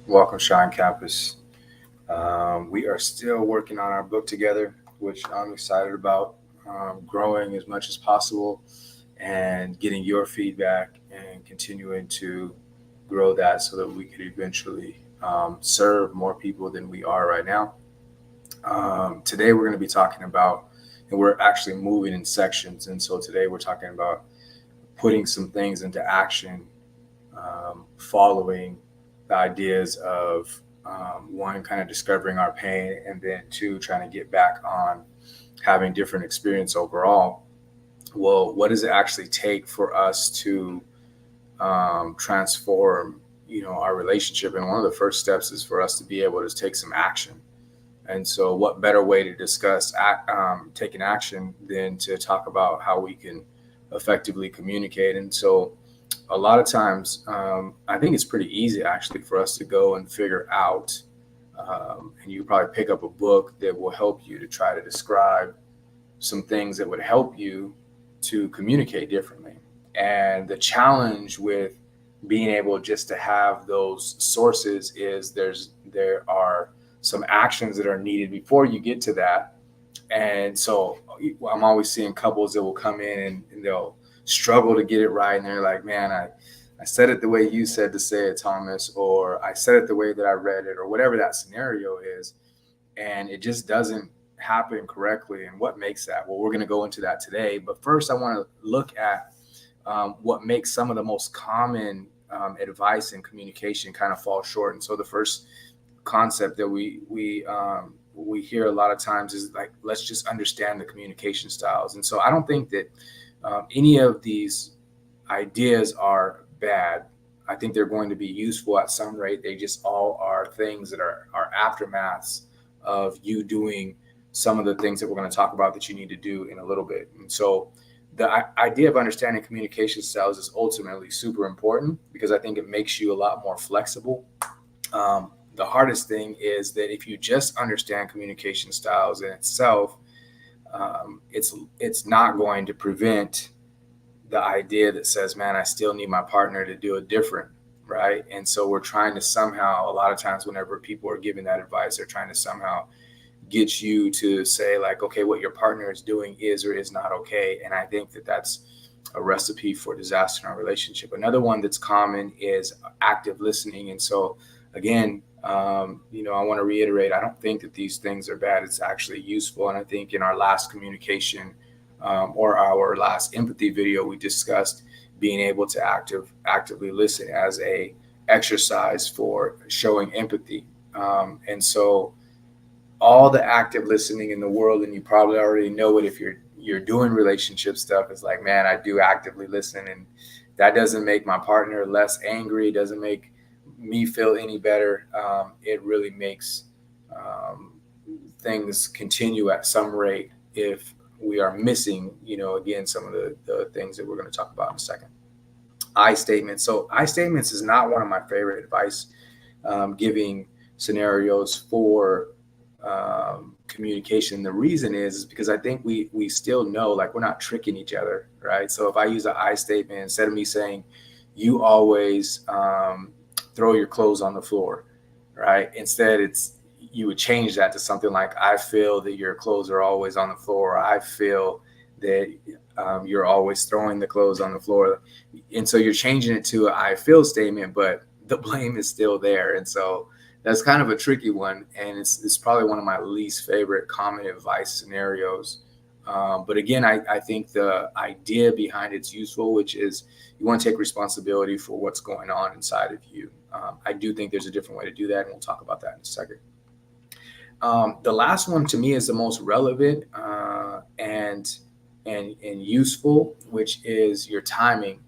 Welcome, Shine Campus. We are still working on our book together, which I'm excited about. Growing as much as possible and getting your feedback and continuing to grow that so that we could eventually serve more people than we are right now. Today, we're going to be talking about, and we're actually moving in sections. And so today, we're talking about putting some things into action, following the ideas of one, kind of discovering our pain, and then two, trying to get back on having different experience overall. Well, what does it actually take for us to transform, our relationship? And one of the first steps is for us to be able to take some action. And so, what better way to discuss taking action than to talk about how we can effectively communicate? And so, a lot of times, I think it's pretty easy actually for us to go and figure out. And you probably pick up a book that will help you to try to describe some things that would help you to communicate differently. And the challenge with being able just to have those sources is there are some actions that are needed before you get to that. And so I'm always seeing couples that will come in and they'll struggle to get it right. And they're like, man, I said it the way you said to say it, Thomas, or I said it the way that I read it, or whatever that scenario is. And it just doesn't happen correctly. And what makes that? Well, we're going to go into that today. But first, I want to look at what makes some of the most common advice and communication kind of fall short. And so the first concept that we hear a lot of times is like, let's just understand the communication styles. And so I don't think that any of these ideas are bad. I think they're going to be useful at some rate. They just all are things that are aftermaths of you doing some of the things that we're going to talk about that you need to do in a little bit. And so the idea of understanding communication styles is ultimately super important because I think it makes you a lot more flexible. The hardest thing is that if you just understand communication styles in itself, it's not going to prevent the idea that says, man, I still need my partner to do it different, right? And so we're trying to somehow, a lot of times whenever people are giving that advice, they're trying to somehow get you to say like, okay, what your partner is doing is or is not okay. And I think that that's a recipe for disaster in our relationship. Another one that's common is active listening. And so again, I want to reiterate, I don't think that these things are bad. It's actually useful. And I think in our last communication or our last empathy video, we discussed being able to actively listen as a exercise for showing empathy. And so all the active listening in the world, and you probably already know it if you're doing relationship stuff, is like, man, I do actively listen, and that doesn't make my partner less angry. It doesn't make me feel any better. It really makes things continue at some rate if we are missing, again, some of the things that we're going to talk about in a second. I statements. So I statements is not one of my favorite advice giving scenarios for communication. The reason is because I think we still know, like, we're not tricking each other, right? So if I use an I statement instead of me saying you always throw your clothes on the floor, right? Instead, you would change that to something like, I feel that your clothes are always on the floor. I feel that you're always throwing the clothes on the floor. And so you're changing it to an I feel statement, but the blame is still there. And so that's kind of a tricky one. And it's probably one of my least favorite common advice scenarios. But again, I think the idea behind it's useful, which is you want to take responsibility for what's going on inside of you. I do think there's a different way to do that, and we'll talk about that in a second. The last one to me is the most relevant and useful, which is your timing.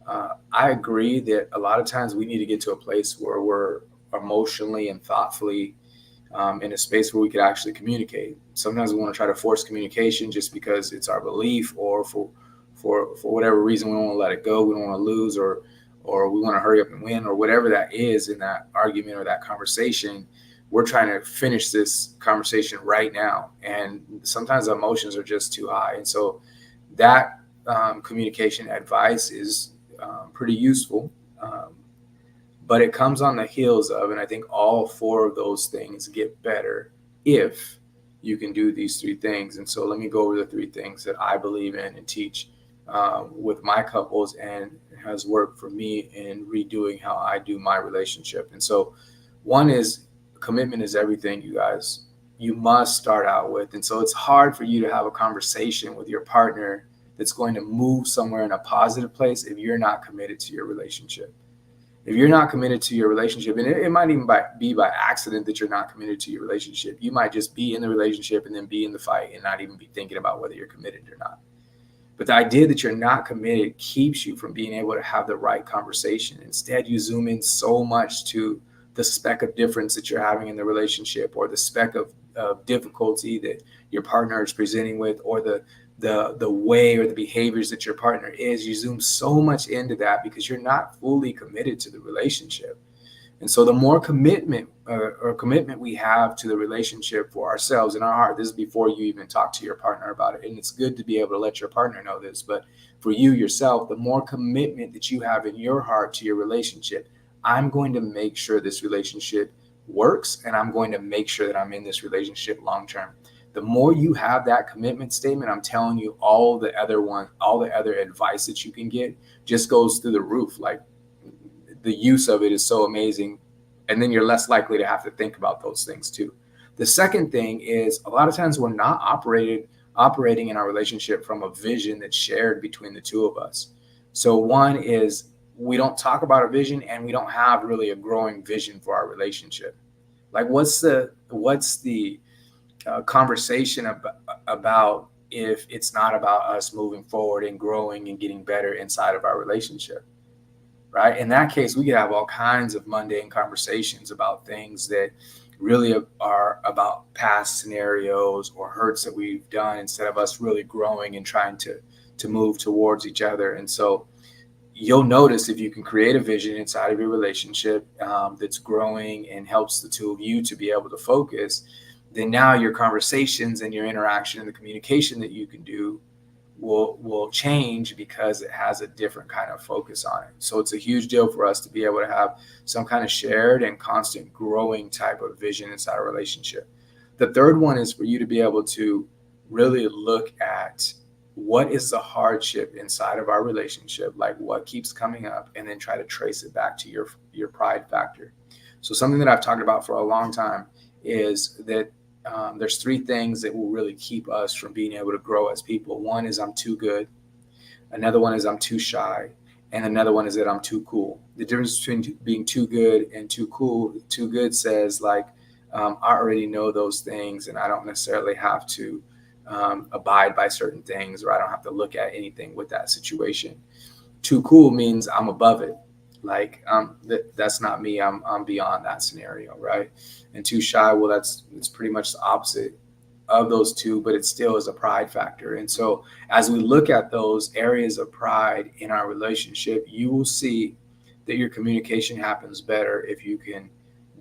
I agree that a lot of times we need to get to a place where we're emotionally and thoughtfully in a space where we could actually communicate. Sometimes we want to try to force communication just because it's our belief, or for whatever reason we don't want to let it go, we don't want to lose, or we want to hurry up and win, or whatever that is in that argument or that conversation. We're trying to finish this conversation right now, and sometimes the emotions are just too high. And so that communication advice is pretty useful. But it comes on the heels of, and I think all four of those things get better if you can do these three things. And so let me go over the three things that I believe in and teach with my couples, and has worked for me in redoing how I do my relationship. And so one is commitment is everything, you guys. You must start out with. And so it's hard for you to have a conversation with your partner that's going to move somewhere in a positive place if you're not committed to your relationship. If you're not committed to your relationship, and it might even be by accident that you're not committed to your relationship. You might just be in the relationship and then be in the fight and not even be thinking about whether you're committed or not. But the idea that you're not committed keeps you from being able to have the right conversation. Instead, you zoom in so much to the speck of difference that you're having in the relationship, or the speck of difficulty that your partner is presenting with, or the way or the behaviors that your partner is. You zoom so much into that because you're not fully committed to the relationship. And so the more commitment we have to the relationship for ourselves in our heart, this is before you even talk to your partner about it. And it's good to be able to let your partner know this, but for you yourself, the more commitment that you have in your heart to your relationship, I'm going to make sure this relationship works, and I'm going to make sure that I'm in this relationship long term. The more you have that commitment statement, I'm telling you, all the other advice that you can get just goes through the roof. Like, the use of it is so amazing. And then you're less likely to have to think about those things too. The second thing is, a lot of times we're not operating in our relationship from a vision that's shared between the two of us. So one is, we don't talk about a vision, and we don't have really a growing vision for our relationship. Like, what's the conversation about if it's not about us moving forward and growing and getting better inside of our relationship? Right? In that case, we could have all kinds of mundane conversations about things that really are about past scenarios or hurts that we've done, instead of us really growing and trying to move towards each other. And so you'll notice, if you can create a vision inside of your relationship that's growing and helps the two of you to be able to focus, then now your conversations and your interaction and the communication that you can do will change, because it has a different kind of focus on it. So it's a huge deal for us to be able to have some kind of shared and constant growing type of vision inside a relationship. The third one is for you to be able to really look at what is the hardship inside of our relationship, like what keeps coming up, and then try to trace it back to your pride factor. So something that I've talked about for a long time is that there's three things that will really keep us from being able to grow as people. One is, I'm too good. Another one is, I'm too shy. And another one is that I'm too cool. The difference between being too good and too cool, too good says, like, I already know those things, and I don't necessarily have to abide by certain things, or I don't have to look at anything with that situation. Too cool means I'm above it. Like, that's not me. I'm beyond that scenario, right? And too shy, well, it's pretty much the opposite of those two, but it still is a pride factor. And so as we look at those areas of pride in our relationship, you will see that your communication happens better if you can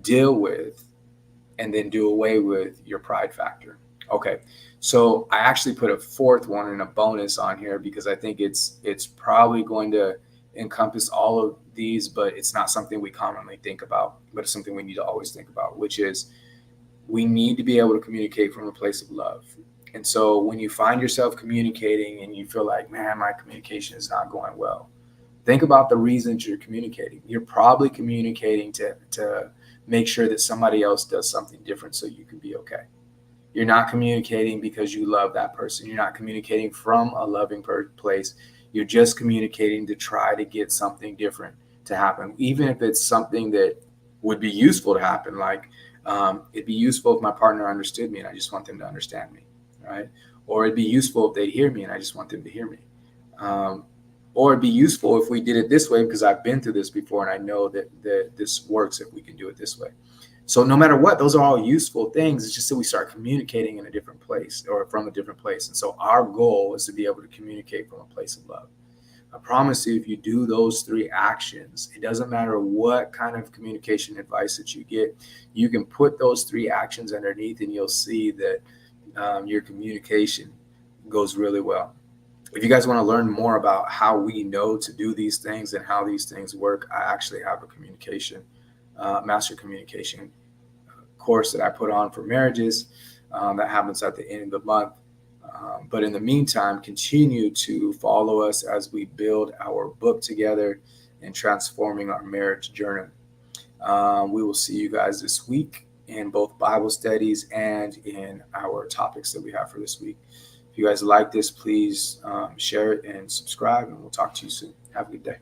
deal with and then do away with your pride factor. Okay, so I actually put a fourth one and a bonus on here, because I think it's probably going to encompass all of these, but it's not something we commonly think about, but it's something we need to always think about, which is, we need to be able to communicate from a place of love. And so when you find yourself communicating and you feel like, man, my communication is not going well, think about the reasons you're communicating. You're probably communicating to make sure that somebody else does something different so you can be okay. You're not communicating because you love that person. You're not communicating from a loving place. You're just communicating to try to get something different to happen, even if it's something that would be useful to happen. Like, it'd be useful if my partner understood me, and I just want them to understand me, right? Or it'd be useful if they hear me, and I just want them to hear me. Or it'd be useful if we did it this way, because I've been through this before, and I know that this works if we can do it this way. So no matter what, those are all useful things. It's just that we start communicating in a different place, or from a different place. And so our goal is to be able to communicate from a place of love. I promise you, if you do those three actions, it doesn't matter what kind of communication advice that you get, you can put those three actions underneath, and you'll see that your communication goes really well. If you guys want to learn more about how we know to do these things and how these things work, I actually have a master communication course that I put on for marriages that happens at the end of the month. But in the meantime, continue to follow us as we build our book together and transforming our marriage journey. We will see you guys this week in both Bible studies and in our topics that we have for this week. If you guys like this, please share it and subscribe, and we'll talk to you soon. Have a good day.